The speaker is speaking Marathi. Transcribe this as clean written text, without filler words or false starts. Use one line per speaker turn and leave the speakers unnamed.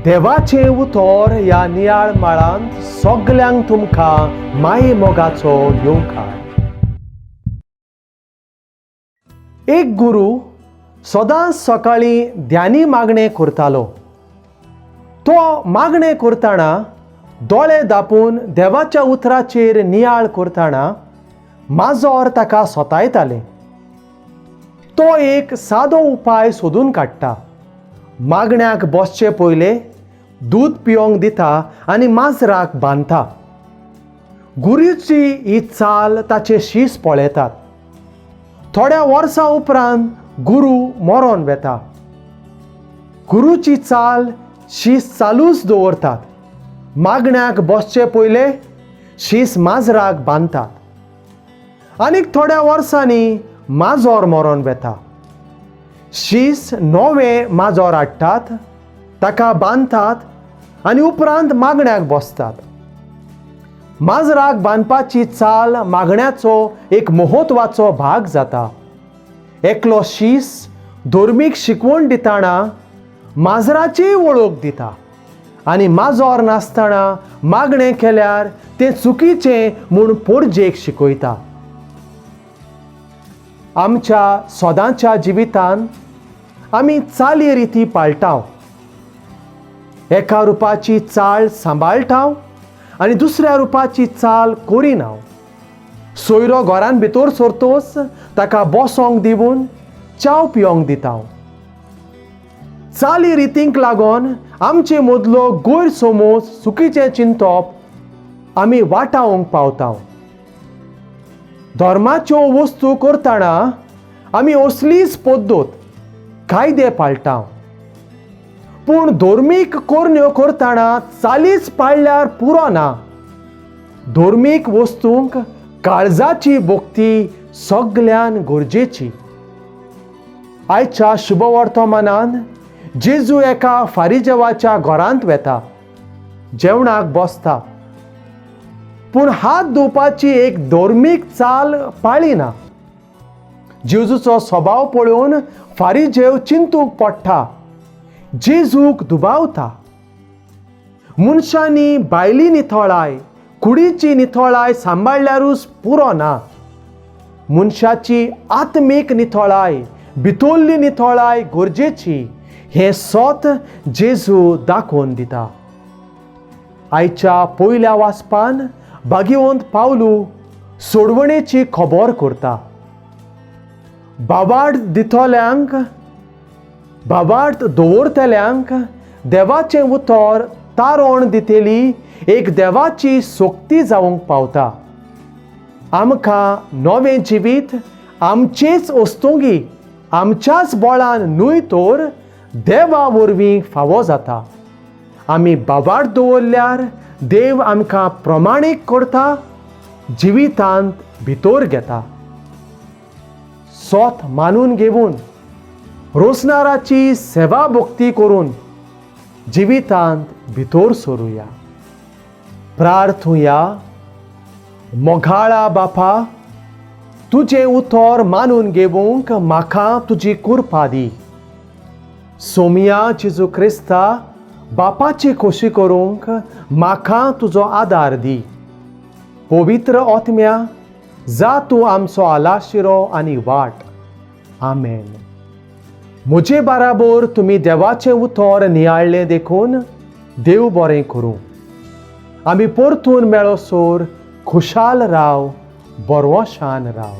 देवाचें उतर ह्या नियाळ माळांत सगल्यांक तुमकां माये मोगाचो येवकार. एक गुरू सदांच सकाळीं ध्यानी मागणें करतालो. तो मागणें करतना दोळे धांपून देवाच्या उतराचेर नियाळ करतना माजोर ताका सोतायतालें. तो एक सादो उपाय सोदून काडटा. मागण्याक बसचे पयलें दूद पिवंक दिता आनी माजराक बांदता. गुरूची ही चाल ताचे शीस पळयतात. थोड्या वर्सां उपरांत गुरू मरोन वेता. गुरूची चाल शीस चालूच दवरतात. मागण्याक बसचे पयलें शीस माजराक बांदतात. आनीक थोड्या वर्सांनी माजोर मरोन वेता. शीस नवें माजोर हाडटात, ताका बांदतात आनी उपरांत मागण्याक बसतात. माजराक बांदपाची चाल मागण्याचो एक म्हत्वाचो भाग जाता. एकलो शीस धर्मीक शिकवण दितना माजराची वळख दिता आनी माजोर नासतना मागणें केल्यार तें चुकीचें म्हूण पोरजेक शिकयता. आमच्या सदांच्या जिवितांत आमी चाली रिती पाळटाव. एका रुपाची चाळ सांबाळटाव आनी दुसऱ्या रुपाची चाल करिनाव. सोयरो घरान भितर सरतोच ताका बसोंक दिवन च्या पिवंक दिताव. चाली रितींक लागून आमचे मदलो गैरसमज चुकीचें चिंतप आमी वाटावंक पावताव. धर्माच्यो वस्तू करतना आमी असलीच पद्दत कायदे पाळटाव. पूण धर्मीक कोरण्यो करतना चालीच पाळल्यार पुरो ना. धर्मीक वस्तूंक काळजाची भक्ती सगळ्यान गरजेची. आयच्या शुभ वर्तमानांत जेजू एका फारिजेवाच्या घरांत वेता. जेवणाक बसता. पूण हात धुवपाची एक धर्मीक चाल पाळिना. जेजूचो स्वभाव पळोवन फारिजेव चिंतूंक पडटा. जेजूक दुबावता. मनशांनी भायली नितळाय कुडीची नितळाय सांबाळल्यारूच पुरो ना. मनशाची आत्मीक नितळाय भितरली नितळाय गरजेची हें सोत जेजू दाखोवन दिता. आयच्या पयल्या वाचपान भाग्यवंत पावलू सोडवणेची खबर करता. बाबार्थ दवरतल्यांक देवाचें उतर तारण दितेली एक देवाची सोक्ती जावंक पावता. आमकां नवें जिवीत आमचेच वस्तुंगी आमच्याच बळान न्हय तर देवा वरवीं फावो जाता. आमी बाबार्थ दवरल्यार देव आमकां प्रमाणीक करता, जिवितांत भितर घेता. सोत मानून घेवन रोसनाराची सेवा भक्ती करून जिवितांत भितर सरुया. प्रार्थुया. मोगाळा बापा, तुजें उतर मानून घेवंक म्हाका तुजी कृपा दी. सोमिया जेजू क्रिस्ता, बापाची खोशी करूंक म्हाका तुजो आदार दी. पवित्र आत्म्या, जा तूं आमचो आलाशिरो आनी वाट. आमेन. म्हजे बाराबर तुमी देवाचें उतर नियाळ्ळें देखून देव बरें करूं. आमी परतून मेळोसोर खुशाल राव, बरवशान राव.